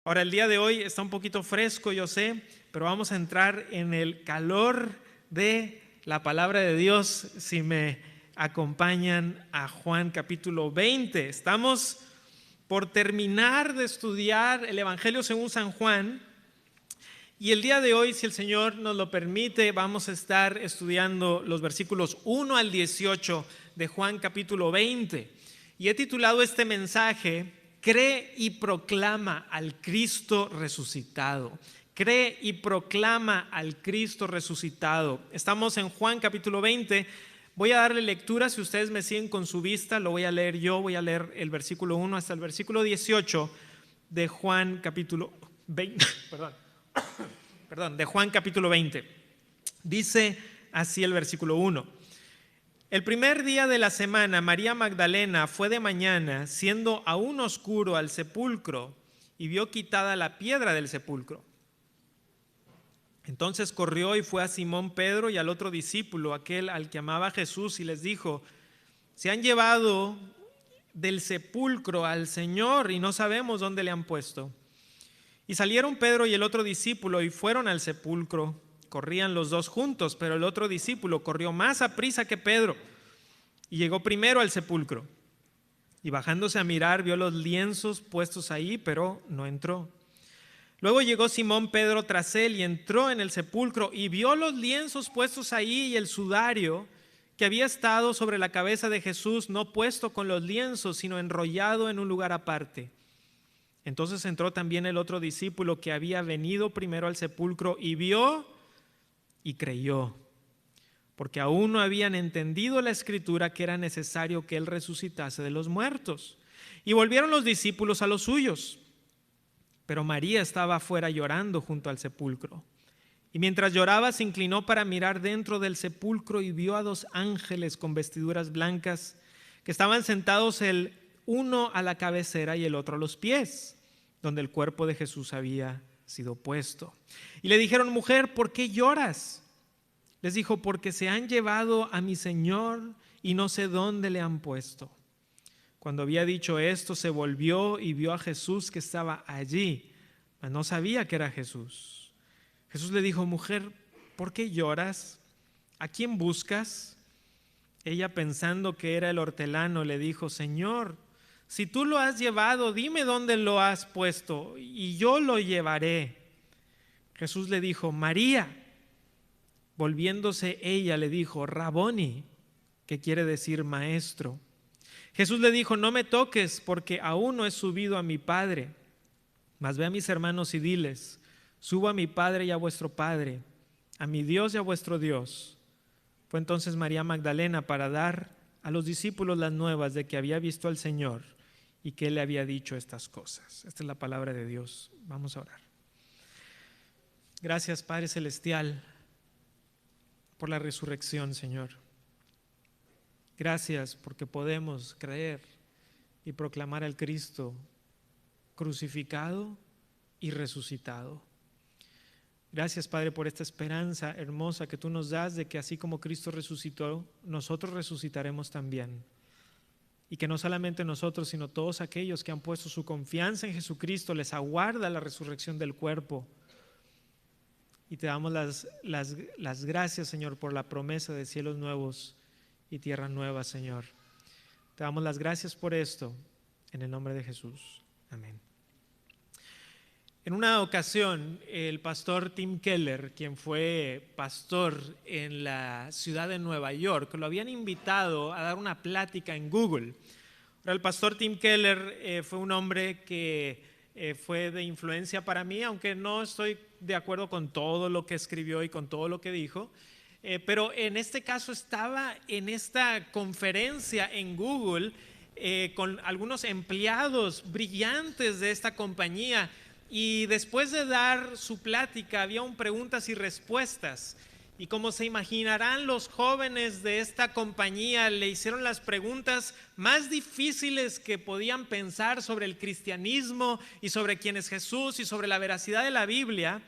Ahora, el día de hoy está un poquito fresco, yo sé, pero vamos a entrar en el calor de la palabra de Dios si me acompañan a Juan capítulo 20. Estamos por terminar de estudiar el Evangelio según San Juan y el día de hoy, si el Señor nos lo permite, vamos a estar estudiando los versículos 1 al 18 de Juan capítulo 20. Y he titulado este mensaje: Cree y proclama al Cristo resucitado. Cree y proclama al Cristo resucitado. Estamos en Juan capítulo 20. Voy a darle lectura, si ustedes me siguen con su vista, lo voy a leer yo. Voy a leer el versículo 1 hasta el versículo 18 de Juan capítulo 20. De Juan capítulo 20. Dice así el versículo 1. El primer día de la semana, María Magdalena fue de mañana, siendo aún oscuro, al sepulcro y vio quitada la piedra del sepulcro. Entonces corrió y fue a Simón Pedro y al otro discípulo, aquel al que amaba Jesús, y les dijo: se han llevado del sepulcro al Señor y no sabemos dónde le han puesto. Y salieron Pedro y el otro discípulo y fueron al sepulcro. Corrían los dos juntos, pero el otro discípulo corrió más aprisa que Pedro y llegó primero al sepulcro. Y bajándose a mirar, vio los lienzos puestos ahí, pero no entró. Luego llegó Simón Pedro tras él y entró en el sepulcro y vio los lienzos puestos ahí y el sudario que había estado sobre la cabeza de Jesús, no puesto con los lienzos, sino enrollado en un lugar aparte. Entonces entró también el otro discípulo que había venido primero al sepulcro y vio y creyó, porque aún no habían entendido la escritura que era necesario que él resucitase de los muertos. Y volvieron los discípulos a los suyos, pero María estaba afuera llorando junto al sepulcro. Y mientras lloraba se inclinó para mirar dentro del sepulcro y vio a dos ángeles con vestiduras blancas que estaban sentados, el uno a la cabecera y el otro a los pies, donde el cuerpo de Jesús había sido puesto. Y le dijeron: mujer, ¿por qué lloras? Les dijo: porque se han llevado a mi Señor y no sé dónde le han puesto. Cuando había dicho esto, se volvió y vio a Jesús que estaba allí, mas no sabía que era Jesús. Jesús le dijo: mujer, ¿por qué lloras? ¿A quién buscas? Ella, pensando que era el hortelano, le dijo: Señor, si tú lo has llevado, dime dónde lo has puesto y yo lo llevaré. Jesús le dijo: María. Volviéndose ella le dijo: Raboni, que quiere decir maestro. Jesús le dijo: no me toques, porque aún no he subido a mi Padre, mas ve a mis hermanos y diles: subo a mi Padre y a vuestro Padre, a mi Dios y a vuestro Dios. Fue entonces María Magdalena para dar a los discípulos las nuevas de que había visto al Señor y que Él le había dicho estas cosas. Esta es la palabra de Dios. Vamos a orar. Gracias, Padre Celestial, por la resurrección, Señor. Gracias porque podemos creer y proclamar al Cristo crucificado y resucitado. Gracias, Padre, por esta esperanza hermosa que tú nos das de que así como Cristo resucitó, nosotros resucitaremos también. Y que no solamente nosotros, sino todos aquellos que han puesto su confianza en Jesucristo, les aguarda la resurrección del cuerpo. Y te damos las gracias, Señor, por la promesa de cielos nuevos y tierra nueva, Señor. Te damos las gracias por esto, en el nombre de Jesús. Amén. En una ocasión, el pastor Tim Keller, quien fue pastor en la ciudad de Nueva York, lo habían invitado a dar una plática en Google. Ahora, el pastor Tim Keller fue un hombre que fue de influencia para mí, aunque no estoy de acuerdo con todo lo que escribió y con todo lo que dijo, pero en este caso estaba en esta conferencia en Google con algunos empleados brillantes de esta compañía. Y después de dar su plática había preguntas y respuestas. Y como se imaginarán, los jóvenes de esta compañía le hicieron las preguntas más difíciles que podían pensar sobre el cristianismo y sobre quién es Jesús y sobre la veracidad de la Biblia.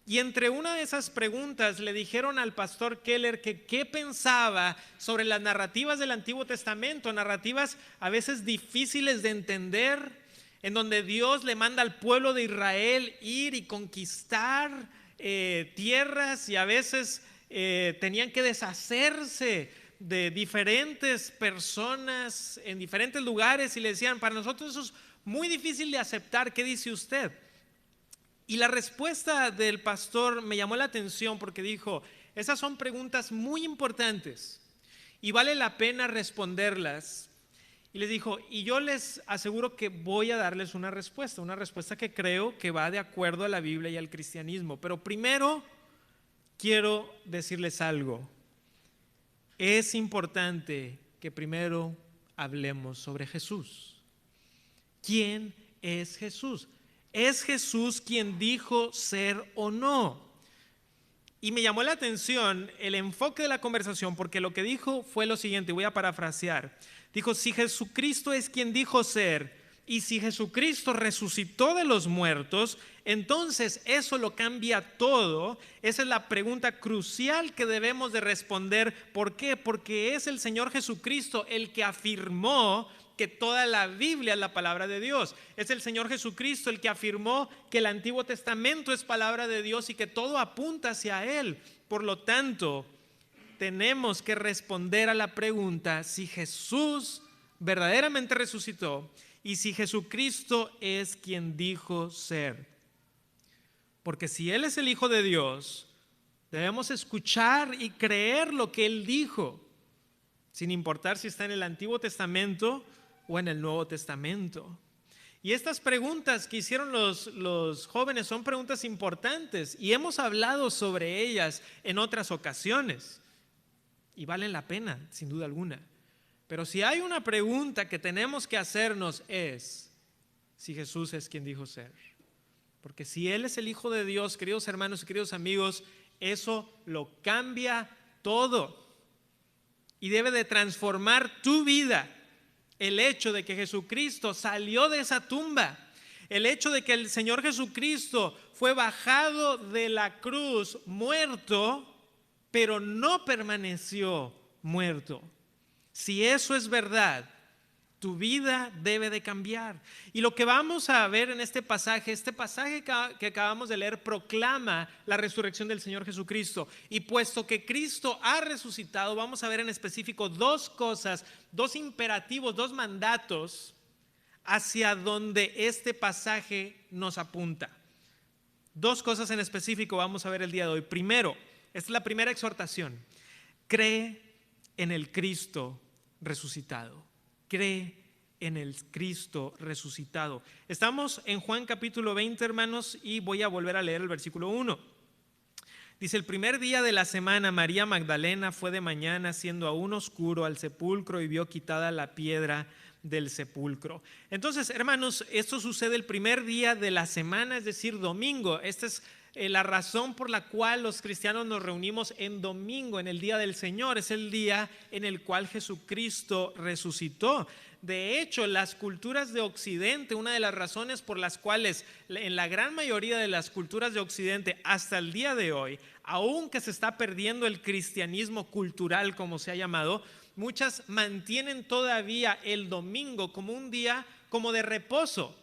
Y entre una de esas preguntas le dijeron al pastor Keller que qué pensaba sobre las narrativas del Antiguo Testamento, narrativas a veces difíciles de entender, en donde Dios le manda al pueblo de Israel ir y conquistar tierras, y a veces tenían que deshacerse de diferentes personas en diferentes lugares, y le decían: para nosotros eso es muy difícil de aceptar, ¿qué dice usted? Y la respuesta del pastor me llamó la atención, porque dijo: esas son preguntas muy importantes y vale la pena responderlas. Y les dijo: y yo les aseguro que voy a darles una respuesta que creo que va de acuerdo a la Biblia y al cristianismo. Pero primero quiero decirles algo. Es importante que primero hablemos sobre Jesús. ¿Quién es Jesús? ¿Es Jesús quien dijo ser o no? Y me llamó la atención el enfoque de la conversación, porque lo que dijo fue lo siguiente, voy a parafrasear. Dijo: si Jesucristo es quien dijo ser, y si Jesucristo resucitó de los muertos, entonces eso lo cambia todo. Esa es la pregunta crucial que debemos de responder. ¿Por qué? Porque es el Señor Jesucristo el que afirmó que toda la Biblia es la palabra de Dios. Es el Señor Jesucristo el que afirmó que el Antiguo Testamento es palabra de Dios y que todo apunta hacia Él. Por lo tanto, tenemos que responder a la pregunta si Jesús verdaderamente resucitó y si Jesucristo es quien dijo ser. Porque si Él es el Hijo de Dios, debemos escuchar y creer lo que Él dijo, sin importar si está en el Antiguo Testamento o en el Nuevo Testamento. Y estas preguntas que hicieron los jóvenes son preguntas importantes y hemos hablado sobre ellas en otras ocasiones y valen la pena, sin duda alguna. Pero si hay una pregunta que tenemos que hacernos es si Jesús es quien dijo ser. Porque si Él es el Hijo de Dios, queridos hermanos y queridos amigos, eso lo cambia todo y debe de transformar tu vida. El hecho de que Jesucristo salió de esa tumba, el hecho de que el Señor Jesucristo fue bajado de la cruz muerto, pero no permaneció muerto. Si eso es verdad, tu vida debe de cambiar. Y lo que vamos a ver en este pasaje que acabamos de leer proclama la resurrección del Señor Jesucristo. Y puesto que Cristo ha resucitado, vamos a ver en específico dos cosas, dos imperativos, dos mandatos hacia donde este pasaje nos apunta. Dos cosas en específico vamos a ver el día de hoy. Primero, esta es la primera exhortación: cree en el Cristo resucitado. Cree en el Cristo resucitado. Estamos en Juan capítulo 20, hermanos, y voy a volver a leer el versículo 1. Dice: el primer día de la semana, María Magdalena fue de mañana, siendo aún oscuro, al sepulcro y vio quitada la piedra del sepulcro. Entonces, hermanos, esto sucede el primer día de la semana, es decir, domingo. Esta es la razón por la cual los cristianos nos reunimos en domingo, en el día del Señor. Es el día en el cual Jesucristo resucitó. De hecho, las culturas de Occidente, una de las razones por las cuales en la gran mayoría de las culturas de Occidente hasta el día de hoy, aunque se está perdiendo el cristianismo cultural como se ha llamado, muchas mantienen todavía el domingo como un día como de reposo.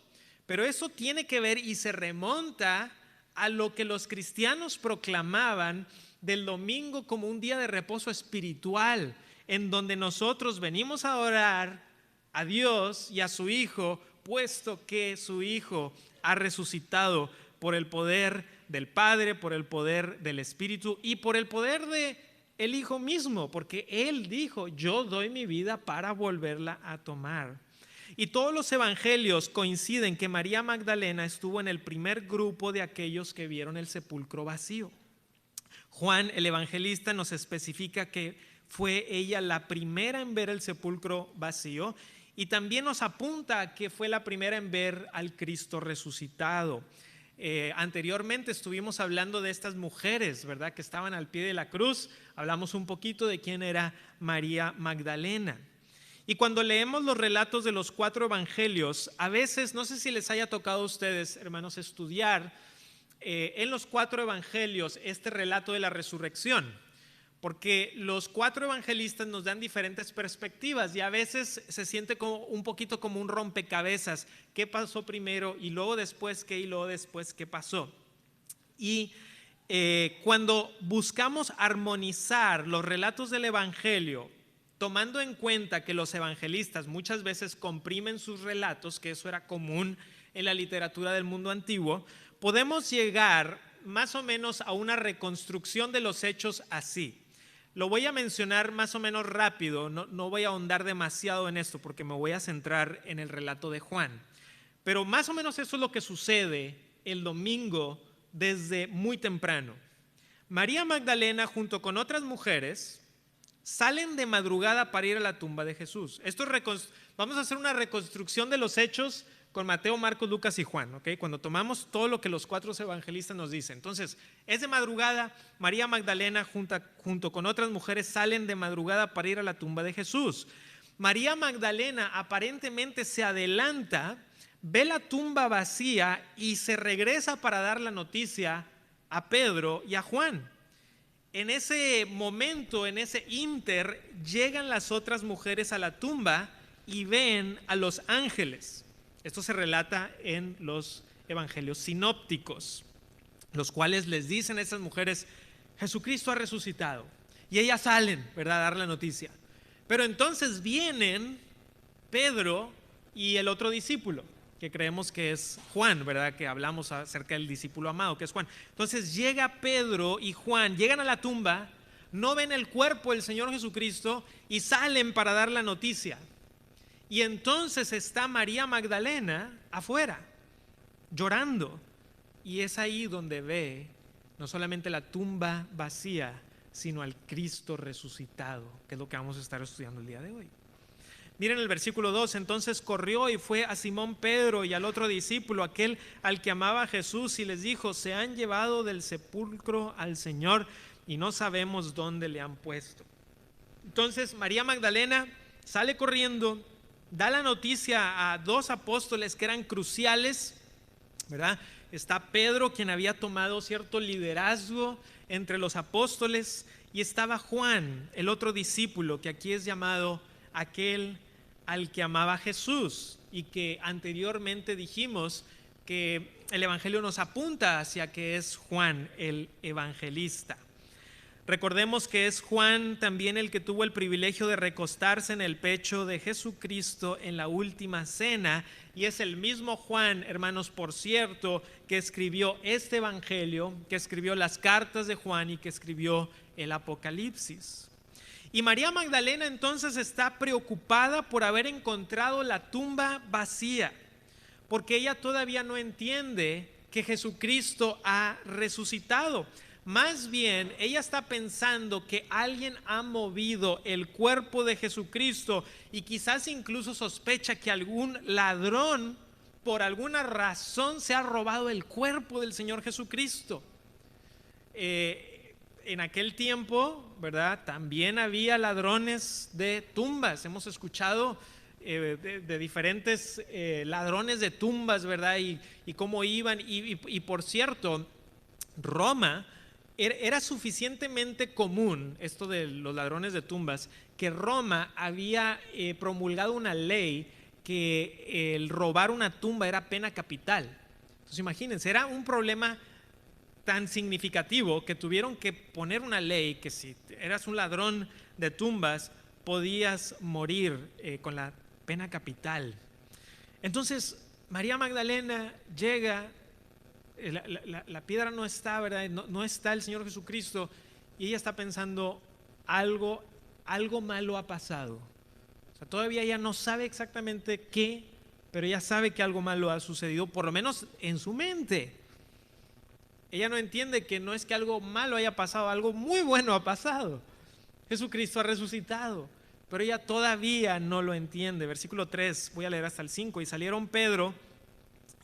Pero eso tiene que ver y se remonta a lo que los cristianos proclamaban del domingo como un día de reposo espiritual, en donde nosotros venimos a adorar a Dios y a su Hijo, puesto que su Hijo ha resucitado por el poder del Padre, por el poder del Espíritu y por el poder de el Hijo mismo, porque Él dijo: yo doy mi vida para volverla a tomar. Y todos los evangelios coinciden que María Magdalena estuvo en el primer grupo de aquellos que vieron el sepulcro vacío. Juan, el evangelista, nos especifica que fue ella la primera en ver el sepulcro vacío, y también nos apunta a que fue la primera en ver al Cristo resucitado. Anteriormente estuvimos hablando de estas mujeres, ¿verdad?, que estaban al pie de la cruz. Hablamos un poquito de quién era María Magdalena. Y cuando leemos los relatos de los 4 evangelios, a veces, no sé si les haya tocado a ustedes, hermanos, estudiar en los 4 evangelios este relato de la resurrección. porque los 4 evangelistas nos dan diferentes perspectivas y a veces se siente como un poquito como un rompecabezas. ¿Qué pasó primero y luego después qué y luego después qué pasó? Y cuando buscamos armonizar los relatos del evangelio, tomando en cuenta que los evangelistas muchas veces comprimen sus relatos, que eso era común en la literatura del mundo antiguo, podemos llegar más o menos a una reconstrucción de los hechos así. Lo voy a mencionar más o menos rápido, no voy a ahondar demasiado en esto porque me voy a centrar en el relato de Juan. Pero más o menos eso es lo que sucede el domingo desde muy temprano. María Magdalena junto con otras mujeres salen de madrugada para ir a la tumba de Jesús. Vamos a hacer una reconstrucción de los hechos con Mateo, Marcos, Lucas y Juan, ¿ok? Cuando tomamos todo lo que los 4 evangelistas nos dicen. Entonces, es de madrugada, María Magdalena junto con otras mujeres salen de madrugada para ir a la tumba de Jesús. María Magdalena aparentemente se adelanta, ve la tumba vacía y se regresa para dar la noticia a Pedro y a Juan. En ese momento, en ese ínter, llegan las otras mujeres a la tumba y ven a los ángeles. Esto se relata en los evangelios sinópticos, los cuales les dicen a esas mujeres: Jesucristo ha resucitado. Y ellas salen, ¿verdad?, a dar la noticia. Pero entonces vienen Pedro y el otro discípulo, que creemos que es Juan, ¿verdad?, que hablamos acerca del discípulo amado, que es Juan. Entonces llega Pedro y Juan, llegan a la tumba, no ven el cuerpo del Señor Jesucristo y salen para dar la noticia. Y entonces está María Magdalena afuera, llorando. Y es ahí donde ve no solamente la tumba vacía, sino al Cristo resucitado, que es lo que vamos a estar estudiando el día de hoy. Miren el versículo 2, entonces corrió y fue a Simón Pedro y al otro discípulo, aquel al que amaba a Jesús, y les dijo: se han llevado del sepulcro al Señor y no sabemos dónde le han puesto. Entonces María Magdalena sale corriendo, da la noticia a 2 apóstoles que eran cruciales, ¿verdad? Está Pedro, quien había tomado cierto liderazgo entre los apóstoles, y estaba Juan, el otro discípulo, que aquí es llamado aquel al que amaba a Jesús, y que anteriormente dijimos que el evangelio nos apunta hacia que es Juan el evangelista. Recordemos que es Juan también el que tuvo el privilegio de recostarse en el pecho de Jesucristo en la última cena, y es el mismo Juan, hermanos, por cierto, que escribió este evangelio, que escribió las cartas de Juan y que escribió el Apocalipsis. Y María Magdalena entonces está preocupada por haber encontrado la tumba vacía, porque ella todavía no entiende que Jesucristo ha resucitado. Más bien, ella está pensando que alguien ha movido el cuerpo de Jesucristo, y quizás incluso sospecha que algún ladrón por alguna razón se ha robado el cuerpo del Señor Jesucristo. En aquel tiempo, ¿verdad?, también había ladrones de tumbas. Hemos escuchado de diferentes ladrones de tumbas, ¿verdad?, y cómo iban. Y por cierto, Roma era suficientemente común, esto de los ladrones de tumbas, que Roma había promulgado una ley que el robar una tumba era pena capital. Entonces imagínense, era un problema tan significativo que tuvieron que poner una ley que si eras un ladrón de tumbas podías morir con la pena capital. Entonces María Magdalena llega, la piedra no está, ¿verdad?, no está el Señor Jesucristo, y ella está pensando: algo malo ha pasado. O sea, todavía ella no sabe exactamente qué, pero ella sabe que algo malo ha sucedido, por lo menos en su mente. Ella no entiende que no es que algo malo haya pasado, algo muy bueno ha pasado. Jesucristo ha resucitado, pero ella todavía no lo entiende. Versículo 3, voy a leer hasta el 5. Y salieron Pedro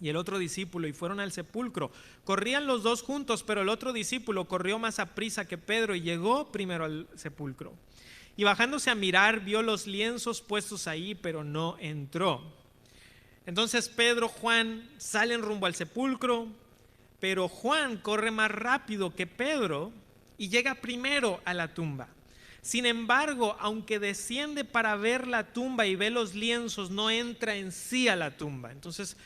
y el otro discípulo y fueron al sepulcro. Corrían los 2 juntos, pero el otro discípulo corrió más aprisa que Pedro y llegó primero al sepulcro. Y bajándose a mirar, vio los lienzos puestos ahí, pero no entró. Entonces Pedro, Juan salen rumbo al sepulcro, pero Juan corre más rápido que Pedro y llega primero a la tumba. Sin embargo, aunque desciende para ver la tumba y ve los lienzos, no entra en sí a la tumba. Entonces,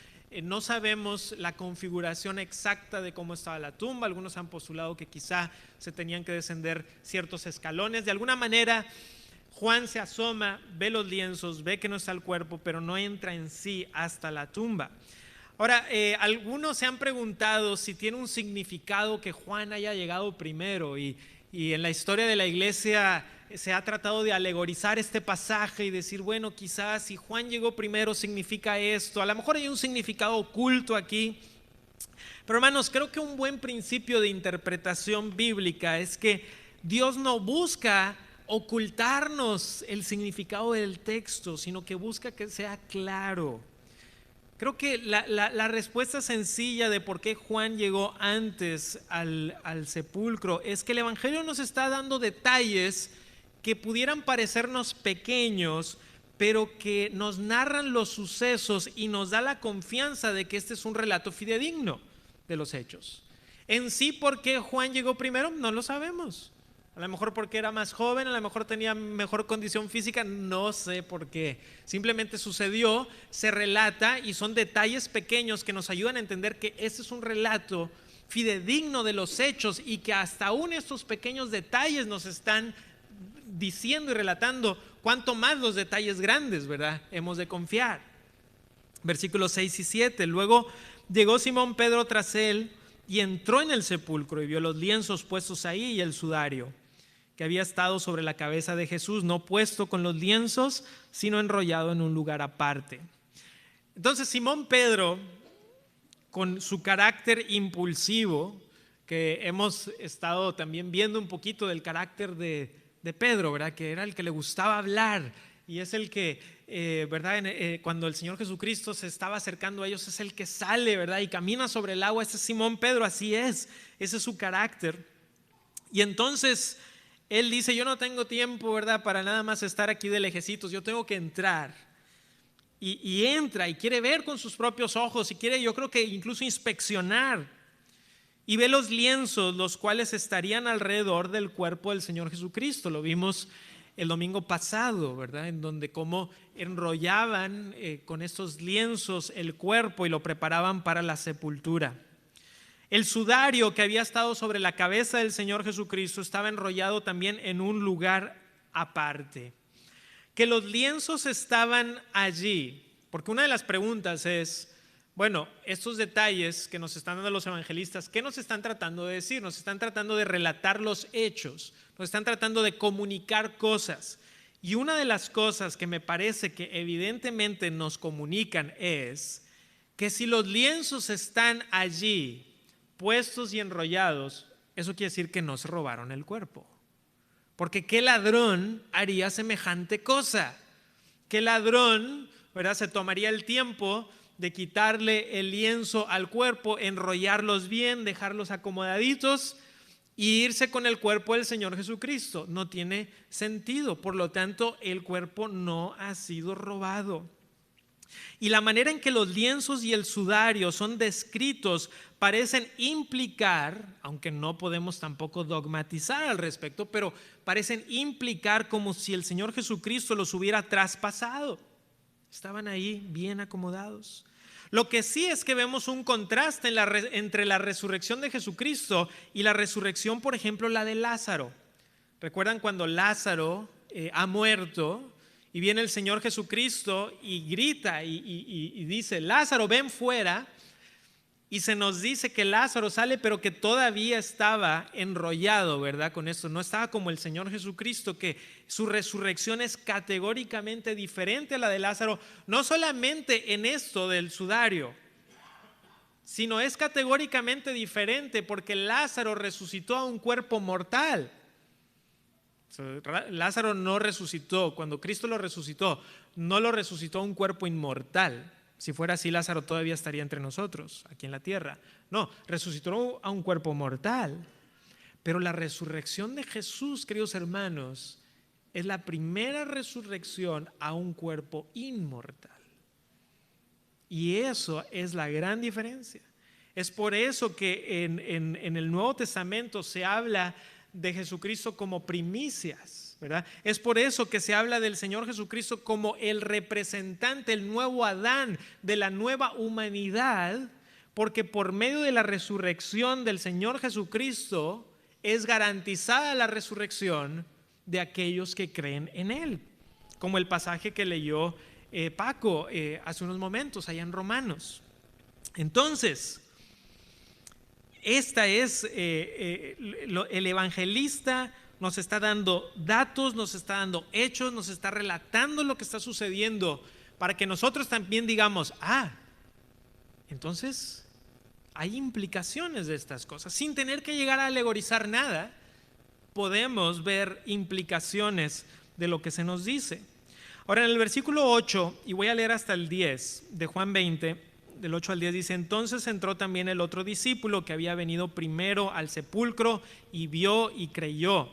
no sabemos la configuración exacta de cómo estaba la tumba. Algunos han postulado que quizá se tenían que descender ciertos escalones. De alguna manera, Juan se asoma, ve los lienzos, ve que no está el cuerpo, pero no entra en sí hasta la tumba. Ahora, algunos se han preguntado si tiene un significado que Juan haya llegado primero, y en la historia de la iglesia se ha tratado de alegorizar este pasaje y decir, bueno, quizás si Juan llegó primero significa esto. A lo mejor hay un significado oculto aquí. Pero hermanos, creo que un buen principio de interpretación bíblica es que Dios no busca ocultarnos el significado del texto, sino que busca que sea claro. Creo que la respuesta sencilla de por qué Juan llegó antes al sepulcro es que el Evangelio nos está dando detalles que pudieran parecernos pequeños, pero que nos narran los sucesos y nos da la confianza de que este es un relato fidedigno de los hechos. En sí, ¿por qué Juan llegó primero? No lo sabemos. A lo mejor porque era más joven, a lo mejor tenía mejor condición física, no sé por qué. Simplemente sucedió, se relata y son detalles pequeños que nos ayudan a entender que este es un relato fidedigno de los hechos y que hasta aún estos pequeños detalles nos están diciendo y relatando cuánto más los detalles grandes, ¿verdad? Hemos de confiar. Versículos 6 y 7. Luego llegó Simón Pedro tras él y entró en el sepulcro y vio los lienzos puestos ahí y el sudario que había estado sobre la cabeza de Jesús, no puesto con los lienzos, sino enrollado en un lugar aparte. Entonces Simón Pedro, con su carácter impulsivo, que hemos estado también viendo un poquito del carácter de Pedro, ¿verdad? Que era el que le gustaba hablar y es el que, ¿verdad? Cuando el Señor Jesucristo se estaba acercando a ellos, es el que sale, ¿verdad? Y camina sobre el agua. Ese es Simón Pedro, así es, ese es su carácter. Y entonces él dice, yo no tengo tiempo, ¿verdad? Para nada más estar aquí de lejecitos, yo tengo que entrar. Y entra y quiere ver con sus propios ojos y quiere, yo creo que incluso inspeccionar. Y ve los lienzos, los cuales estarían alrededor del cuerpo del Señor Jesucristo. Lo vimos el domingo pasado, ¿verdad? En donde cómo enrollaban con estos lienzos el cuerpo y lo preparaban para la sepultura. El sudario que había estado sobre la cabeza del Señor Jesucristo estaba enrollado también en un lugar aparte. Que los lienzos estaban allí, porque una de las preguntas es, bueno, estos detalles que nos están dando los evangelistas, ¿qué nos están tratando de decir? Nos están tratando de relatar los hechos, nos están tratando de comunicar cosas. Y una de las cosas que me parece que evidentemente nos comunican es que si los lienzos están allí, puestos y enrollados, eso quiere decir que no se robaron el cuerpo. Porque ¿qué ladrón haría semejante cosa? ¿Qué ladrón, ¿verdad? Se tomaría el tiempo de quitarle el lienzo al cuerpo, enrollarlos bien, dejarlos acomodaditos y irse con el cuerpo del Señor Jesucristo? No tiene sentido. Por lo tanto, el cuerpo no ha sido robado. Y la manera en que los lienzos y el sudario son descritos parecen implicar, aunque no podemos tampoco dogmatizar al respecto, pero parecen implicar como si el Señor Jesucristo los hubiera traspasado. Estaban ahí bien acomodados. Lo que sí es que vemos un contraste entre la resurrección de Jesucristo y la resurrección, por ejemplo, la de Lázaro. ¿Recuerdan cuando Lázaro ha muerto? Y viene el Señor Jesucristo y grita y dice, Lázaro, ven fuera. Y se nos dice que Lázaro sale, pero que todavía estaba enrollado, ¿verdad? Con esto, no estaba como el Señor Jesucristo, que su resurrección es categóricamente diferente a la de Lázaro, no solamente en esto del sudario, sino es categóricamente diferente porque Lázaro resucitó a un cuerpo mortal. Lázaro no resucitó, cuando Cristo lo resucitó, no lo resucitó a un cuerpo inmortal. Si fuera así, Lázaro todavía estaría entre nosotros, aquí en la tierra. No, resucitó a un cuerpo mortal. Pero la resurrección de Jesús, queridos hermanos, es la primera resurrección a un cuerpo inmortal. Y eso es la gran diferencia. Es por eso que en el Nuevo Testamento se habla de Jesucristo como primicias, ¿verdad? Es por eso que se habla del Señor Jesucristo como el representante, el nuevo Adán de la nueva humanidad, porque por medio de la resurrección del Señor Jesucristo es garantizada la resurrección de aquellos que creen en Él, como el pasaje que leyó Paco hace unos momentos allá en Romanos. Entonces, esta es el evangelista nos está dando datos, nos está dando hechos, nos está relatando lo que está sucediendo para que nosotros también digamos, entonces hay implicaciones de estas cosas. Sin tener que llegar a alegorizar nada, podemos ver implicaciones de lo que se nos dice. Ahora en el versículo 8, y voy a leer hasta el 10 de Juan 20, del 8 al 10 dice: entonces entró también el otro discípulo que había venido primero al sepulcro y vio y creyó,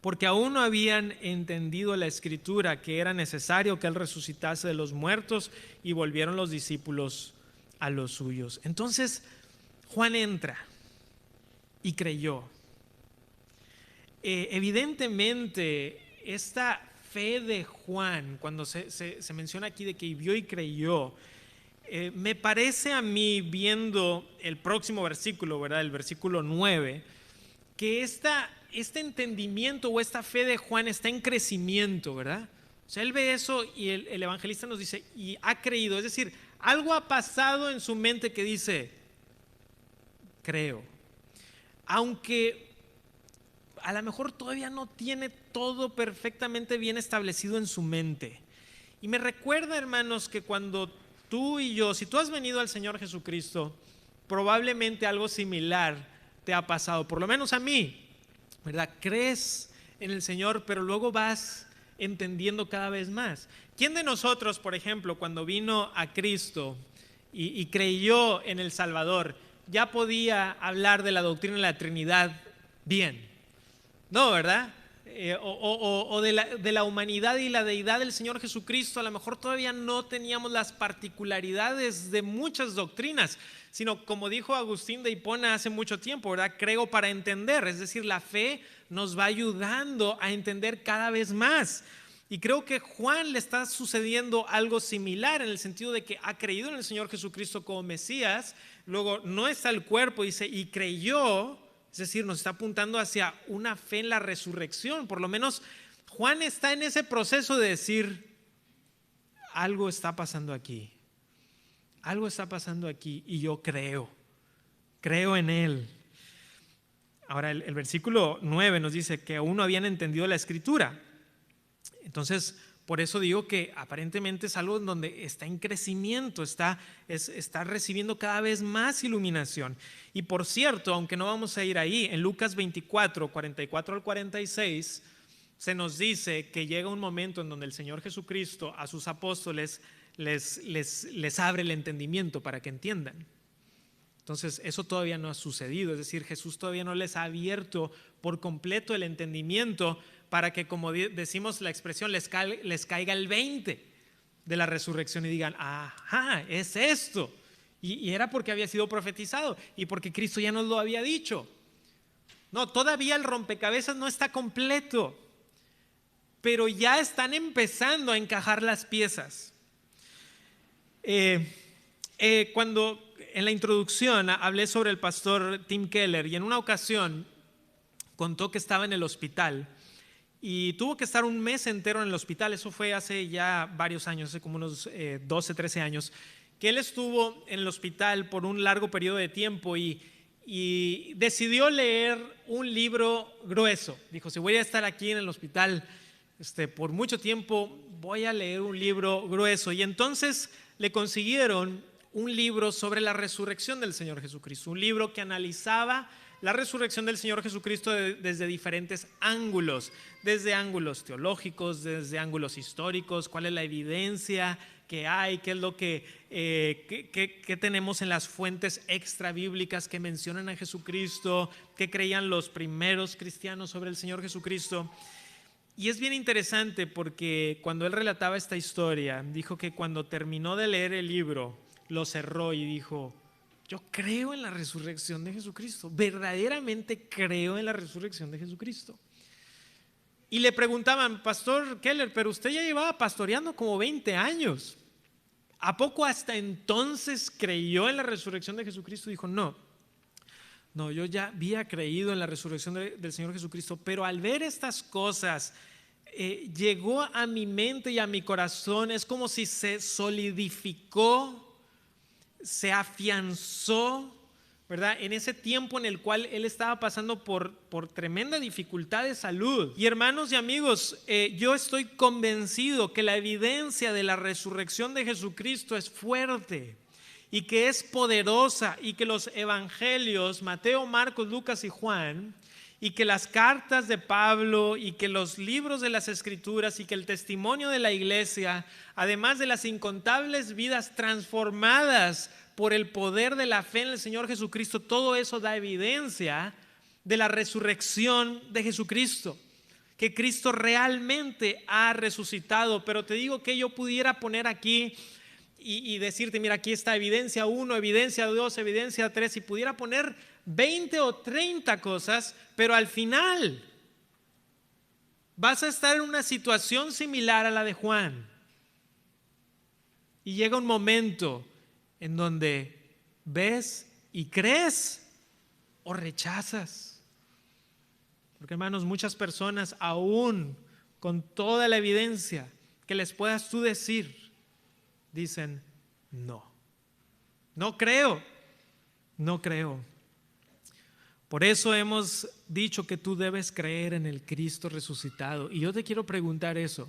porque aún no habían entendido la escritura que era necesario que él resucitase de los muertos, y volvieron los discípulos a los suyos. Entonces Juan entra y creyó. Evidentemente esta fe de Juan, cuando se menciona aquí de que vio y creyó, me parece a mí, viendo el próximo versículo, ¿verdad? El versículo 9, que este entendimiento o esta fe de Juan está en crecimiento, ¿verdad? O sea, él ve eso y el evangelista nos dice, y ha creído, es decir, algo ha pasado en su mente que dice, creo. Aunque a lo mejor todavía no tiene todo perfectamente bien establecido en su mente. Y me recuerda, hermanos, que cuando tú y yo, si tú has venido al Señor Jesucristo, probablemente algo similar te ha pasado, por lo menos a mí, ¿verdad? Crees en el Señor, pero luego vas entendiendo cada vez más. ¿Quién de nosotros, por ejemplo, cuando vino a Cristo y creyó en el Salvador, ya podía hablar de la doctrina de la Trinidad bien? No, ¿verdad? O de la humanidad y la deidad del Señor Jesucristo, a lo mejor todavía no teníamos las particularidades de muchas doctrinas, sino como dijo Agustín de Hipona hace mucho tiempo, ¿verdad? Creo para entender, es decir, la fe nos va ayudando a entender cada vez más. Y creo que Juan le está sucediendo algo similar en el sentido de que ha creído en el Señor Jesucristo como Mesías, luego no está el cuerpo, dice, y creyó. Es decir, nos está apuntando hacia una fe en la resurrección. Por lo menos Juan está en ese proceso de decir, algo está pasando aquí. Algo está pasando aquí y yo creo en Él. Ahora el versículo 9 nos dice que aún no habían entendido la escritura. Entonces, por eso digo que aparentemente es algo en donde está en crecimiento, está recibiendo cada vez más iluminación. Y por cierto, aunque no vamos a ir ahí, en Lucas 24, 44 al 46, se nos dice que llega un momento en donde el Señor Jesucristo a sus apóstoles les abre el entendimiento para que entiendan. Entonces, eso todavía no ha sucedido, es decir, Jesús todavía no les ha abierto por completo el entendimiento para que, como decimos la expresión, les caiga el 20 de la resurrección y digan, ajá, es esto. Y era porque había sido profetizado y porque Cristo ya nos lo había dicho. No, todavía el rompecabezas no está completo, pero ya están empezando a encajar las piezas. Cuando en la introducción hablé sobre el pastor Tim Keller, y en una ocasión contó que estaba en el hospital y tuvo que estar un mes entero en el hospital. Eso fue hace ya varios años, hace como unos 12, 13 años, que él estuvo en el hospital por un largo periodo de tiempo y decidió leer un libro grueso. Dijo, si voy a estar aquí en el hospital por mucho tiempo, voy a leer un libro grueso. Y entonces le consiguieron un libro sobre la resurrección del Señor Jesucristo, un libro que analizaba la resurrección del Señor Jesucristo desde diferentes ángulos, desde ángulos teológicos, desde ángulos históricos, cuál es la evidencia que hay, qué es lo que tenemos en las fuentes extra bíblicas que mencionan a Jesucristo, qué creían los primeros cristianos sobre el Señor Jesucristo. Y es bien interesante porque cuando él relataba esta historia, dijo que cuando terminó de leer el libro, lo cerró y dijo, Yo creo en la resurrección de Jesucristo, verdaderamente creo en la resurrección de Jesucristo. Y le preguntaban, Pastor Keller, pero usted ya llevaba pastoreando como 20 años. ¿A poco hasta entonces creyó en la resurrección de Jesucristo? Dijo, no, yo ya había creído en la resurrección del Señor Jesucristo, pero al ver estas cosas, llegó a mi mente y a mi corazón, es como si se solidificó, se afianzó, ¿verdad? En ese tiempo en el cual él estaba pasando por tremenda dificultad de salud. Y hermanos y amigos, yo estoy convencido que la evidencia de la resurrección de Jesucristo es fuerte y que es poderosa, y que los evangelios, Mateo, Marcos, Lucas y Juan, y que las cartas de Pablo, y que los libros de las Escrituras, y que el testimonio de la iglesia, además de las incontables vidas transformadas por el poder de la fe en el Señor Jesucristo, todo eso da evidencia de la resurrección de Jesucristo, que Cristo realmente ha resucitado. Pero te digo que yo pudiera poner aquí y decirte, mira, aquí está evidencia 1, evidencia 2, evidencia 3, y pudiera poner 20 o 30 cosas, pero al final vas a estar en una situación similar a la de Juan. Y llega un momento en donde ves y crees o rechazas. Porque hermanos, muchas personas, aún con toda la evidencia que les puedas tú decir, dicen, no creo. Por eso hemos dicho que tú debes creer en el Cristo resucitado. Y yo te quiero preguntar eso: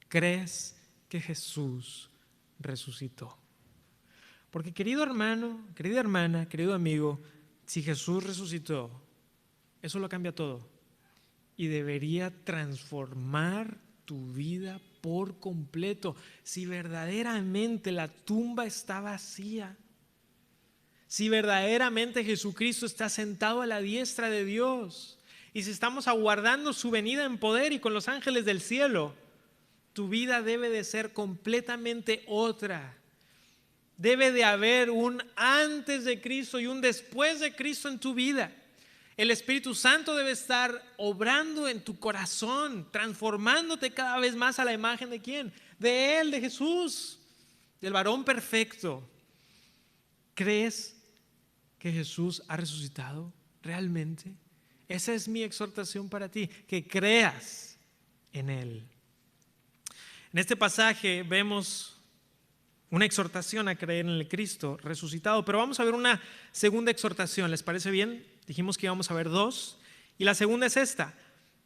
¿crees que Jesús resucitó? Porque querido hermano, querida hermana, querido amigo, si Jesús resucitó, eso lo cambia todo y debería transformar tu vida por completo. Si verdaderamente la tumba está vacía, si verdaderamente Jesucristo está sentado a la diestra de Dios, y si estamos aguardando su venida en poder y con los ángeles del cielo, tu vida debe de ser completamente otra. Debe de haber un antes de Cristo y un después de Cristo en tu vida. El Espíritu Santo debe estar obrando en tu corazón, transformándote cada vez más a la imagen ¿de quién? De Él, de Jesús, del varón perfecto. ¿Crees que Jesús ha resucitado realmente? Esa es mi exhortación para ti, que creas en Él. En este pasaje vemos una exhortación a creer en el Cristo resucitado, pero vamos a ver una segunda exhortación. ¿Les parece bien? Dijimos que íbamos a ver dos, y la segunda es esta: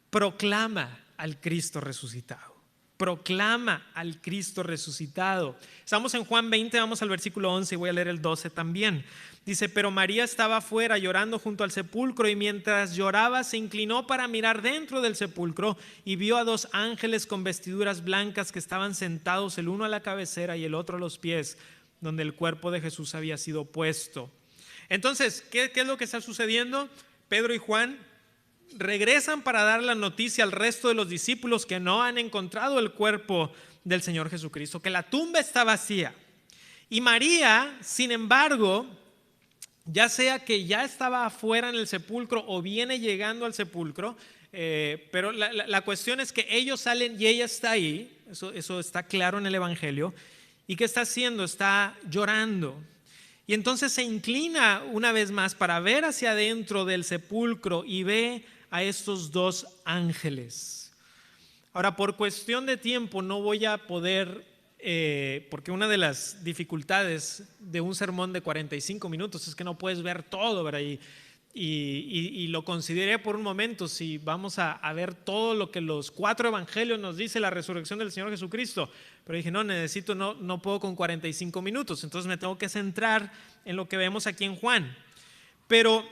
proclama al Cristo resucitado. Proclama al Cristo resucitado. Estamos en Juan 20, vamos al versículo 11 y voy a leer el 12 también. Dice: pero María estaba afuera llorando junto al sepulcro, y mientras lloraba se inclinó para mirar dentro del sepulcro y vio a dos ángeles con vestiduras blancas que estaban sentados, el uno a la cabecera y el otro a los pies, donde el cuerpo de Jesús había sido puesto. Entonces, ¿qué es lo que está sucediendo? Pedro y Juan regresan para dar la noticia al resto de los discípulos que no han encontrado el cuerpo del Señor Jesucristo, que la tumba está vacía. Y María, sin embargo, ya sea que ya estaba afuera en el sepulcro o viene llegando al sepulcro, pero la cuestión es que ellos salen y ella está ahí. Eso está claro en el Evangelio. ¿Y qué está haciendo? Está llorando. Y entonces se inclina una vez más para ver hacia adentro del sepulcro y ve a estos dos ángeles. Ahora, por cuestión de tiempo no voy a poder, porque una de las dificultades de un sermón de 45 minutos es que no puedes ver todo, ¿verdad? Y lo consideré por un momento, si vamos a ver todo lo que los 4 evangelios nos dice la resurrección del Señor Jesucristo. Pero dije, no puedo con 45 minutos, entonces me tengo que centrar en lo que vemos aquí en Juan. Pero,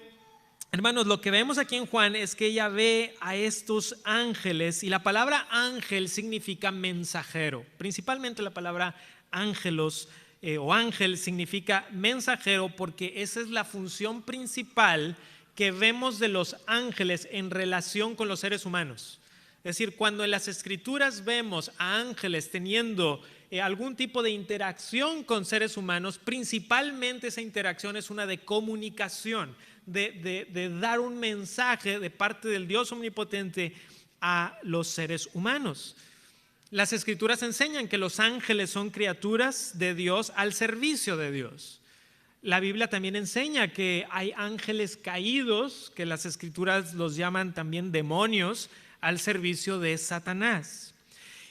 hermanos, lo que vemos aquí en Juan es que ella ve a estos ángeles, y la palabra ángel significa mensajero. Principalmente la palabra ángelos o ángel significa mensajero, porque esa es la función principal que vemos de los ángeles en relación con los seres humanos. Es decir, cuando en las Escrituras vemos a ángeles teniendo algún tipo de interacción con seres humanos, principalmente esa interacción es una de comunicación, de dar un mensaje de parte del Dios omnipotente a los seres humanos. Las Escrituras enseñan que los ángeles son criaturas de Dios al servicio de Dios. La Biblia también enseña que hay ángeles caídos, que las Escrituras los llaman también demonios, al servicio de Satanás.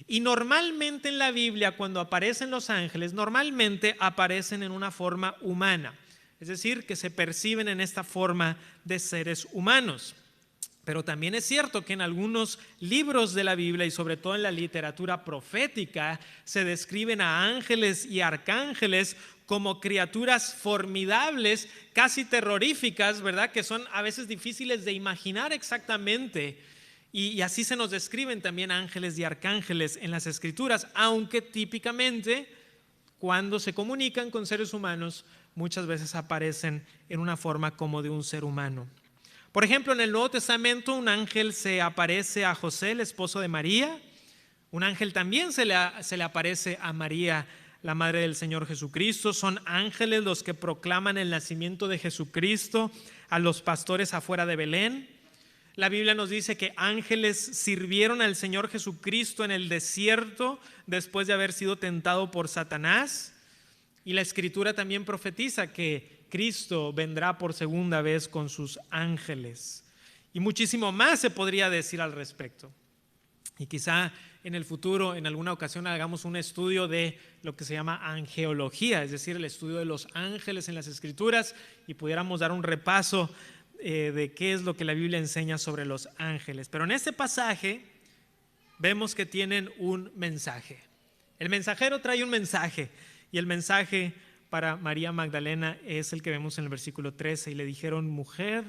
Y normalmente en la Biblia, cuando aparecen los ángeles, normalmente aparecen en una forma humana, es decir, que se perciben en esta forma de seres humanos. Pero también es cierto que en algunos libros de la Biblia y sobre todo en la literatura profética se describen a ángeles y arcángeles como criaturas formidables, casi terroríficas, ¿verdad? Que son a veces difíciles de imaginar exactamente. Y así se nos describen también ángeles y arcángeles en las Escrituras, aunque típicamente cuando se comunican con seres humanos muchas veces aparecen en una forma como de un ser humano. Por ejemplo, en el Nuevo Testamento un ángel se aparece a José, el esposo de María. Un ángel también se le aparece a María, la madre del Señor Jesucristo. Son ángeles los que proclaman el nacimiento de Jesucristo a los pastores afuera de Belén. La Biblia nos dice que ángeles sirvieron al Señor Jesucristo en el desierto después de haber sido tentado por Satanás. Y la Escritura también profetiza que Cristo vendrá por segunda vez con sus ángeles. Y muchísimo más se podría decir al respecto. Y quizá en el futuro, en alguna ocasión, hagamos un estudio de lo que se llama angeología, es decir, el estudio de los ángeles en las Escrituras, y pudiéramos dar un repaso de qué es lo que la Biblia enseña sobre los ángeles. Pero en este pasaje vemos que tienen un mensaje. El mensajero trae un mensaje, y el mensaje para María Magdalena es el que vemos en el versículo 13. Y le dijeron: mujer,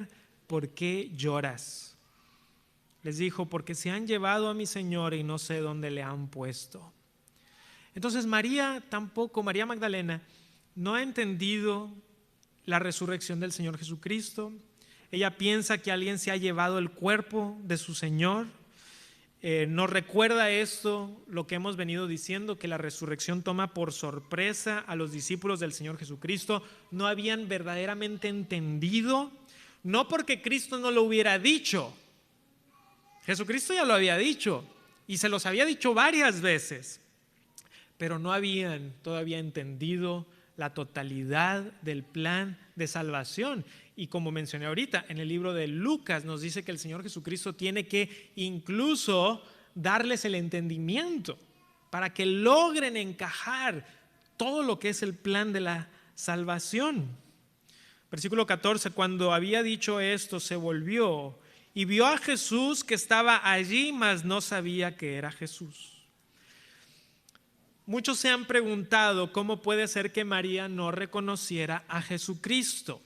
¿por qué lloras? Les dijo: porque se han llevado a mi Señor y no sé dónde le han puesto. Entonces María Magdalena, no ha entendido la resurrección del Señor Jesucristo. Ella piensa que alguien se ha llevado el cuerpo de su Señor. Nos recuerda esto, lo que hemos venido diciendo, que la resurrección toma por sorpresa a los discípulos del Señor Jesucristo. No habían verdaderamente entendido, no porque Cristo no lo hubiera dicho. Jesucristo ya lo había dicho y se los había dicho varias veces, pero no habían todavía entendido la totalidad del plan de salvación. Y como mencioné ahorita, en el libro de Lucas nos dice que el Señor Jesucristo tiene que incluso darles el entendimiento para que logren encajar todo lo que es el plan de la salvación. Versículo 14: cuando había dicho esto, se volvió y vio a Jesús que estaba allí, mas no sabía que era Jesús. Muchos se han preguntado cómo puede ser que María no reconociera a Jesucristo.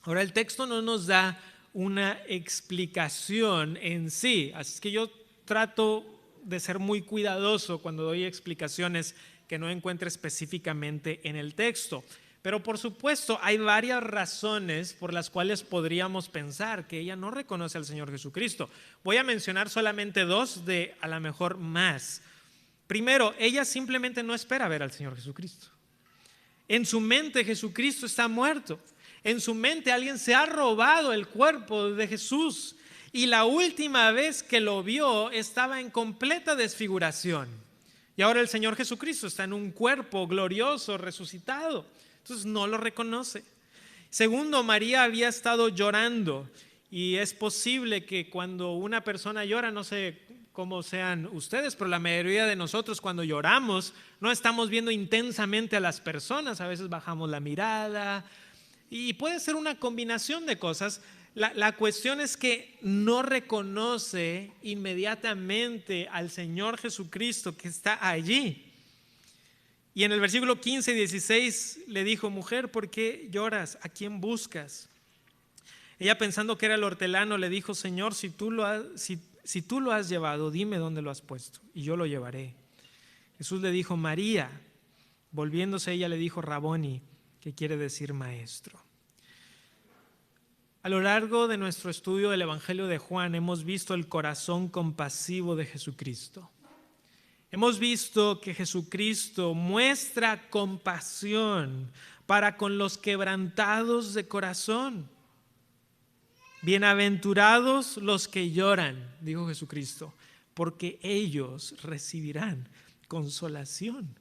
Ahora, el texto no nos da una explicación en sí, así que yo trato de ser muy cuidadoso cuando doy explicaciones que no encuentre específicamente en el texto. Pero por supuesto hay varias razones por las cuales podríamos pensar que ella no reconoce al Señor Jesucristo. Voy a mencionar solamente dos de a lo mejor más. Primero, ella simplemente no espera ver al Señor Jesucristo. En su mente Jesucristo está muerto. En su mente alguien se ha robado el cuerpo de Jesús y la última vez que lo vio estaba en completa desfiguración. Y ahora el Señor Jesucristo está en un cuerpo glorioso, resucitado. Entonces no lo reconoce. Segundo, María había estado llorando y es posible que cuando una persona llora, no sé cómo sean ustedes, pero la mayoría de nosotros cuando lloramos no estamos viendo intensamente a las personas, a veces bajamos la mirada. Y puede ser una combinación de cosas. La cuestión es que no reconoce inmediatamente al Señor Jesucristo que está allí. Y en el versículo 15 y 16 le dijo: mujer, ¿por qué lloras? ¿A quién buscas? Ella, pensando que era el hortelano, le dijo: Señor, si tú lo has llevado, dime dónde lo has puesto y yo lo llevaré. Jesús le dijo: María. Volviéndose ella le dijo: Raboni, que quiere decir maestro. A lo largo de nuestro estudio del Evangelio de Juan hemos visto el corazón compasivo de Jesucristo. Hemos visto que Jesucristo muestra compasión para con los quebrantados de corazón. Bienaventurados los que lloran, dijo Jesucristo, porque ellos recibirán consolación.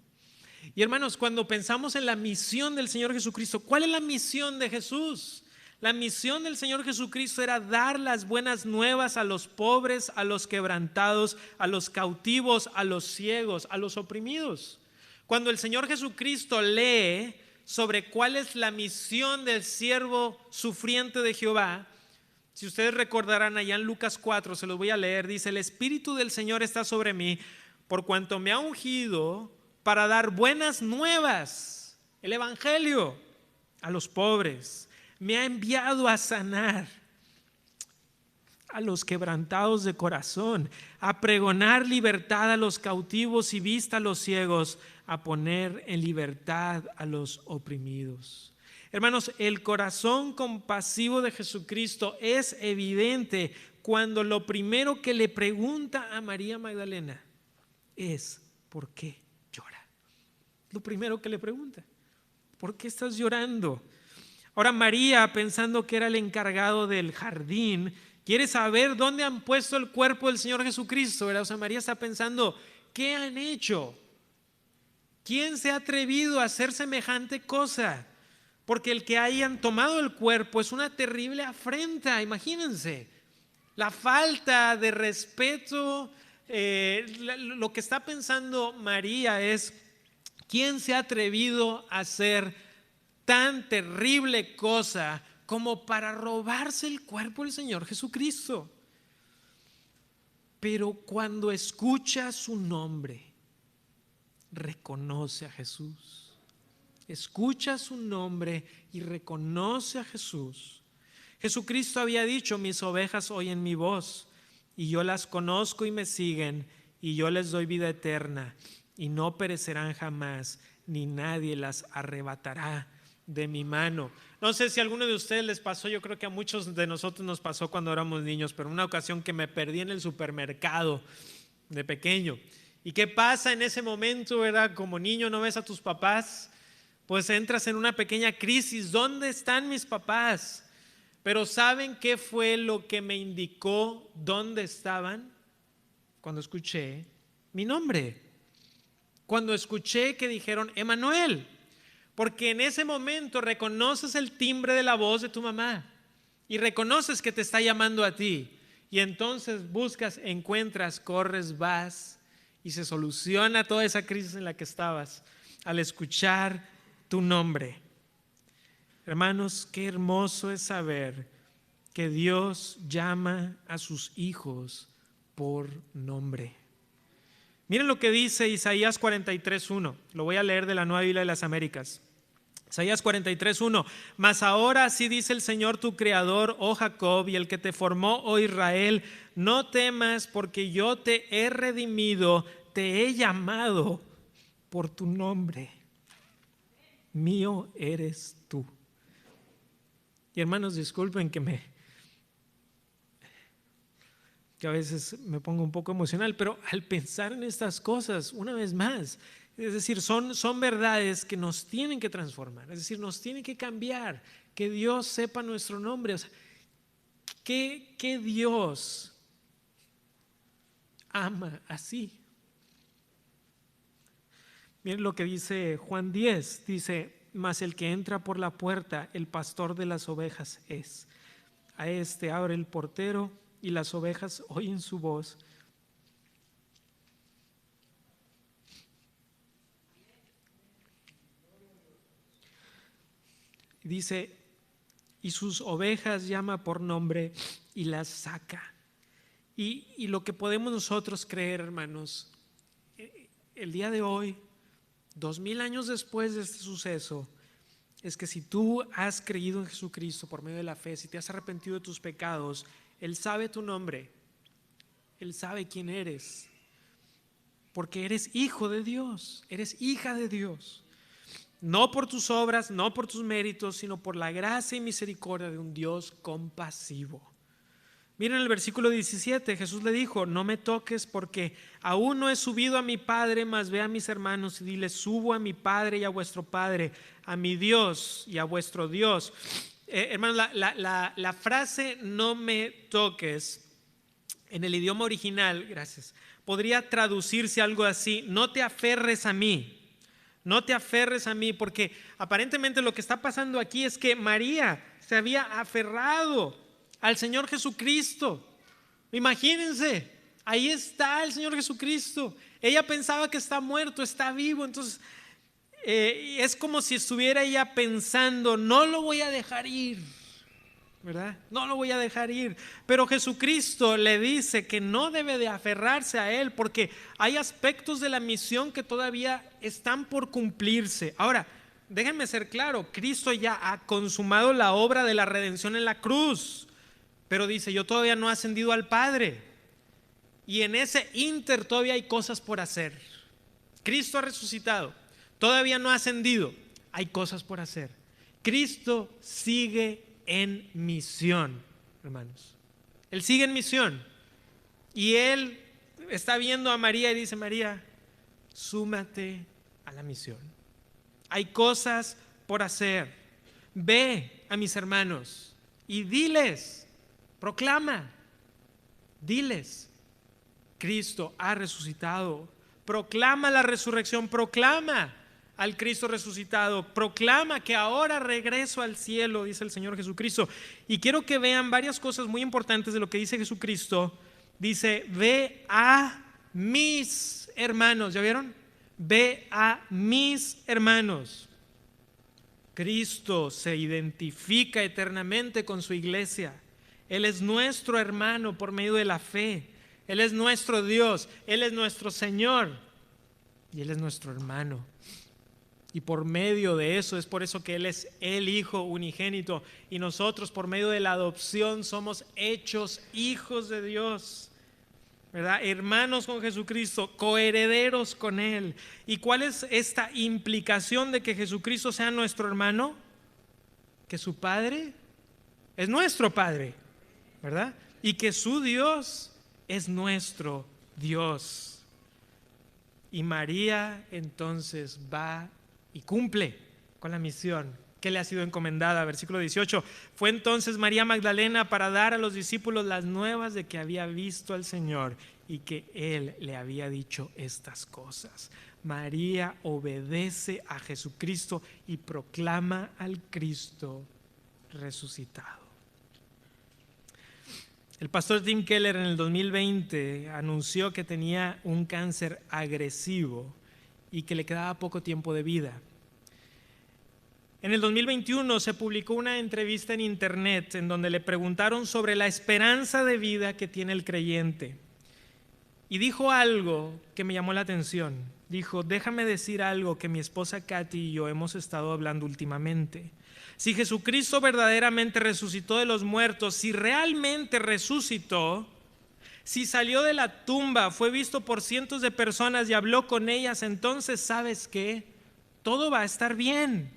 Y hermanos, cuando pensamos en la misión del Señor Jesucristo, ¿cuál es la misión de Jesús? La misión del Señor Jesucristo era dar las buenas nuevas a los pobres, a los quebrantados, a los cautivos, a los ciegos, a los oprimidos. Cuando el Señor Jesucristo lee sobre cuál es la misión del siervo sufriente de Jehová, si ustedes recordarán allá en Lucas 4, se los voy a leer, dice: el Espíritu del Señor está sobre mí, por cuanto me ha ungido para dar buenas nuevas, el evangelio, a los pobres. Me ha enviado a sanar a los quebrantados de corazón, a pregonar libertad a los cautivos y vista a los ciegos, a poner en libertad a los oprimidos. Hermanos, el corazón compasivo de Jesucristo es evidente cuando lo primero que le pregunta a María Magdalena es: ¿por qué llora? Lo primero que le pregunta: ¿por qué estás llorando? Ahora María, pensando que era el encargado del jardín, quiere saber dónde han puesto el cuerpo del Señor Jesucristo, ¿verdad? O sea, María está pensando: ¿qué han hecho? ¿Quién se ha atrevido a hacer semejante cosa? Porque el que hayan tomado el cuerpo es una terrible afrenta. Imagínense la falta de respeto. Lo que está pensando María es: ¿quién se ha atrevido a hacer tan terrible cosa como para robarse el cuerpo del Señor Jesucristo? Pero cuando escucha su nombre, reconoce a Jesús. Escucha su nombre y reconoce a Jesús. Jesucristo había dicho: mis ovejas oyen mi voz, y yo las conozco y me siguen, y yo les doy vida eterna, y no perecerán jamás, ni nadie las arrebatará de mi mano. No sé si a alguno de ustedes les pasó, yo creo que a muchos de nosotros nos pasó cuando éramos niños, pero una ocasión que me perdí en el supermercado de pequeño. ¿Y qué pasa en ese momento, verdad? Como niño no ves a tus papás, pues entras en una pequeña crisis. ¿Dónde están mis papás? Pero ¿saben qué fue lo que me indicó dónde estaban? Cuando escuché mi nombre, cuando escuché que dijeron Emanuel, porque en ese momento reconoces el timbre de la voz de tu mamá y reconoces que te está llamando a ti, y entonces buscas, encuentras, corres, vas, y se soluciona toda esa crisis en la que estabas al escuchar tu nombre. Hermanos, qué hermoso es saber que Dios llama a sus hijos por nombre. Miren lo que dice Isaías 43:1. Lo voy a leer de la Nueva Biblia de las Américas. Isaías 43:1. Mas ahora sí dice el Señor tu Creador, oh Jacob, y el que te formó, oh Israel: no temas, porque yo te he redimido, te he llamado por tu nombre. Mío eres tú. Y hermanos, disculpen que a veces me pongo un poco emocional, pero al pensar en estas cosas, una vez más, es decir, son verdades que nos tienen que transformar, es decir, nos tienen que cambiar, que Dios sepa nuestro nombre. O sea, ¿qué Dios ama así? Miren lo que dice Juan 10, dice: mas el que entra por la puerta, el pastor de las ovejas es. A este abre el portero, y las ovejas oyen su voz. Dice: y sus ovejas llama por nombre y las saca. Y lo que podemos nosotros creer, hermanos, el día de hoy, 2000 años después de este suceso, es que si tú has creído en Jesucristo por medio de la fe, si te has arrepentido de tus pecados, Él sabe tu nombre, Él sabe quién eres, porque eres hijo de Dios, eres hija de Dios. No por tus obras, no por tus méritos, sino por la gracia y misericordia de un Dios compasivo. Miren el versículo 17, Jesús le dijo: no me toques porque aún no he subido a mi Padre, mas ve a mis hermanos y dile: subo a mi Padre y a vuestro Padre, a mi Dios y a vuestro Dios. Hermanos, la frase no me toques en el idioma original, gracias, podría traducirse algo así: no te aferres a mí. No te aferres a mí, porque aparentemente lo que está pasando aquí es que María se había aferrado al Señor Jesucristo. Imagínense, ahí está el Señor Jesucristo. Ella pensaba que está muerto, está vivo. Entonces es como si estuviera ella pensando: no lo voy a dejar ir, ¿verdad? No lo voy a dejar ir. Pero Jesucristo le dice que no debe de aferrarse a Él, porque hay aspectos de la misión que todavía están por cumplirse. Ahora, déjenme ser claro: Cristo ya ha consumado la obra de la redención en la cruz, pero dice: yo todavía no he ascendido al Padre, y en ese ínter todavía hay cosas por hacer. Cristo ha resucitado, todavía no ha ascendido, hay cosas por hacer. Cristo sigue en misión, hermanos. Él sigue en misión, y Él está viendo a María y dice: María, súmate a la misión. Hay cosas por hacer. Ve a mis hermanos y diles, proclama, diles: Cristo ha resucitado. Proclama la resurrección, proclama al Cristo resucitado, proclama que ahora regreso al cielo, dice el Señor Jesucristo. Y quiero que vean varias cosas muy importantes de lo que dice Jesucristo. Dice: ve a mis hermanos. ¿Ya vieron? Ve a mis hermanos. Cristo se identifica eternamente con su iglesia. Él es nuestro hermano por medio de la fe. Él es nuestro Dios, Él es nuestro Señor, y Él es nuestro hermano. Y por medio de eso, es por eso que Él es el Hijo unigénito, y nosotros por medio de la adopción somos hechos hijos de Dios, ¿verdad? Hermanos con Jesucristo, coherederos con Él. ¿Y cuál es esta implicación de que Jesucristo sea nuestro hermano? Que su Padre es nuestro Padre, ¿verdad? Y que su Dios es nuestro Dios. Y María entonces va y cumple con la misión que le ha sido encomendada. Versículo 18: fue entonces María Magdalena para dar a los discípulos las nuevas de que había visto al Señor y que Él le había dicho estas cosas. María obedece a Jesucristo y proclama al Cristo resucitado. El pastor Tim Keller en el 2020 anunció que tenía un cáncer agresivo y que le quedaba poco tiempo de vida. En el 2021 se publicó una entrevista en internet en donde le preguntaron sobre la esperanza de vida que tiene el creyente. Y dijo algo que me llamó la atención. Dijo: déjame decir algo que mi esposa Katy y yo hemos estado hablando últimamente. Si Jesucristo verdaderamente resucitó de los muertos, si realmente resucitó, si salió de la tumba, fue visto por cientos de personas y habló con ellas, entonces ¿sabes qué? Todo va a estar bien.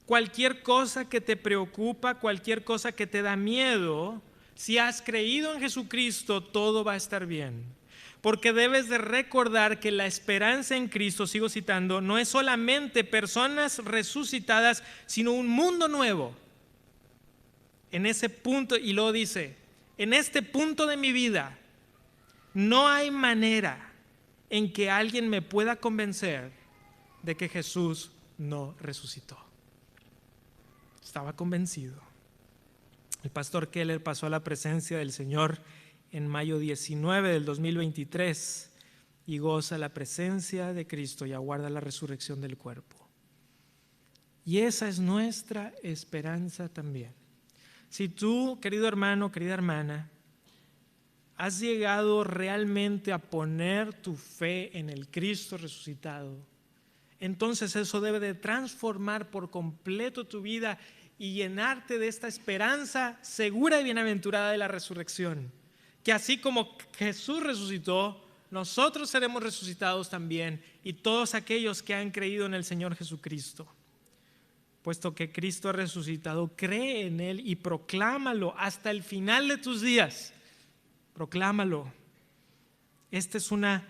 Cualquier cosa que te preocupa, cualquier cosa que te da miedo, si has creído en Jesucristo, todo va a estar bien. Porque debes de recordar que la esperanza en Cristo, sigo citando, no es solamente personas resucitadas, sino un mundo nuevo. En ese punto, y luego dice: en este punto de mi vida, no hay manera en que alguien me pueda convencer de que Jesús no resucitó. Estaba convencido. El pastor Keller pasó a la presencia del Señor en mayo 19 del 2023 y goza la presencia de Cristo y aguarda la resurrección del cuerpo. Y esa es nuestra esperanza también. Si tú, querido hermano, querida hermana, has llegado realmente a poner tu fe en el Cristo resucitado, entonces eso debe de transformar por completo tu vida y llenarte de esta esperanza segura y bienaventurada de la resurrección. Que así como Jesús resucitó, nosotros seremos resucitados también, y todos aquellos que han creído en el Señor Jesucristo. puesto que Cristo ha resucitado, cree en Él y proclámalo hasta el final de tus días. Proclámalo. Esta es una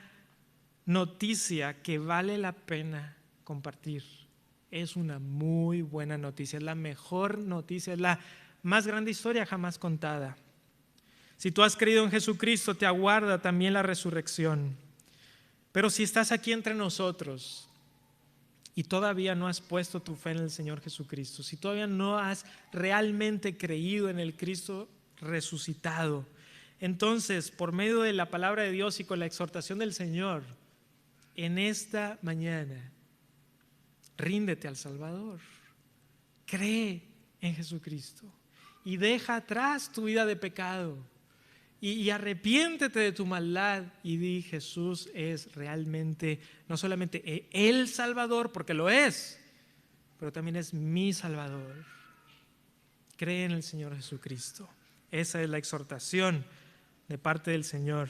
noticia que vale la pena compartir. Es una muy buena noticia, es la mejor noticia, es la más grande historia jamás contada. Si tú has creído en Jesucristo, te aguarda también la resurrección. Pero si estás aquí entre nosotros y todavía no has puesto tu fe en el Señor Jesucristo, si todavía no has realmente creído en el Cristo resucitado, entonces, por medio de la palabra de Dios y con la exhortación del Señor, en esta mañana, ríndete al Salvador. Cree en Jesucristo y deja atrás tu vida de pecado y arrepiéntete de tu maldad y di: Jesús es realmente no solamente el Salvador, porque lo es, pero también es mi Salvador. Cree en el Señor Jesucristo. Esa es la exhortación de parte del Señor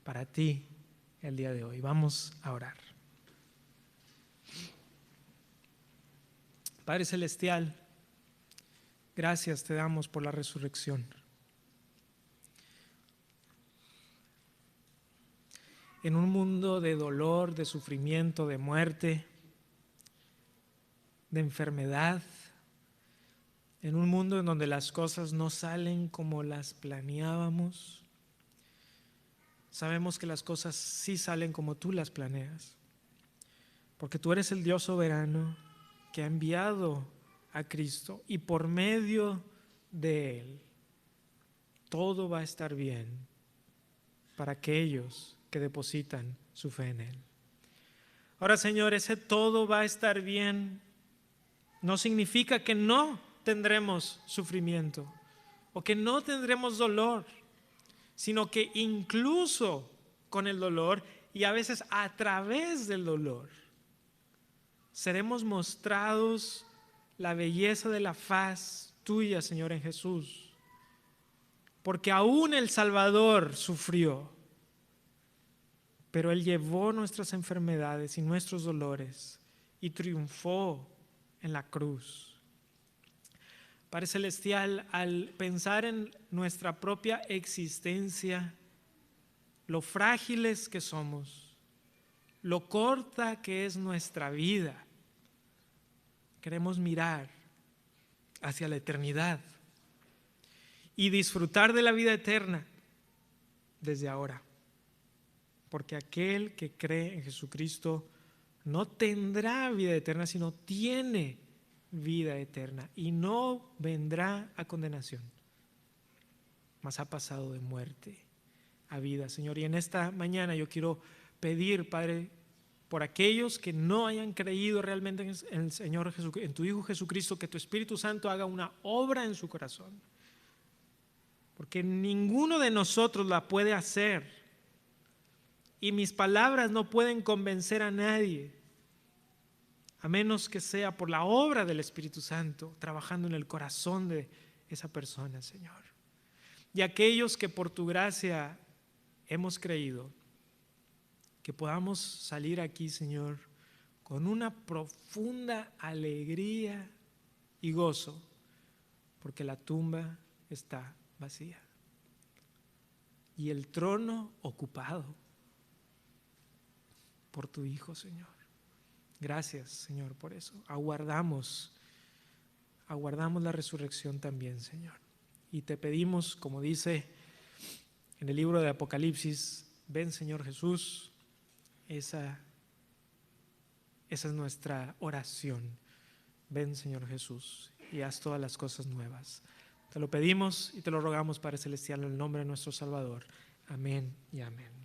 para ti el día de hoy. Vamos a orar. Padre Celestial, gracias te damos por la resurrección. En un mundo de dolor, de sufrimiento, de muerte, de enfermedad, en un mundo en donde las cosas no salen como las planeábamos, sabemos que las cosas sí salen como tú las planeas, porque tú eres el Dios soberano que ha enviado a Cristo y por medio de Él todo va a estar bien para aquellos que depositan su fe en Él. Ahora, Señor, ese todo va a estar bien no significa que no tendremos sufrimiento o que no tendremos dolor, sino que incluso con el dolor y a veces a través del dolor seremos mostrados la belleza de la faz tuya, Señor, en Jesús. Porque aún el Salvador sufrió, pero Él llevó nuestras enfermedades y nuestros dolores y triunfó en la cruz. Padre Celestial, al pensar en nuestra propia existencia, lo frágiles que somos, lo corta que es nuestra vida, queremos mirar hacia la eternidad y disfrutar de la vida eterna desde ahora. Porque aquel que cree en Jesucristo no tendrá vida eterna, sino tiene vida eterna y no vendrá a condenación, mas ha pasado de muerte a vida, Señor. Y en esta mañana yo quiero pedir, Padre, por aquellos que no hayan creído realmente en el Señor Jesucristo, en tu Hijo Jesucristo, que tu Espíritu Santo haga una obra en su corazón, porque ninguno de nosotros la puede hacer y mis palabras no pueden convencer a nadie, a menos que sea por la obra del Espíritu Santo trabajando en el corazón de esa persona, Señor. Y aquellos que por tu gracia hemos creído, que podamos salir aquí, Señor, con una profunda alegría y gozo, porque la tumba está vacía y el trono ocupado por tu Hijo, Señor. Gracias, Señor, por eso. Aguardamos la resurrección también, Señor. Y te pedimos, como dice en el libro de Apocalipsis, ven, Señor Jesús. Esa es nuestra oración. Ven, Señor Jesús, y haz todas las cosas nuevas. Te lo pedimos y te lo rogamos, Padre Celestial, en el nombre de nuestro Salvador. Amén y amén.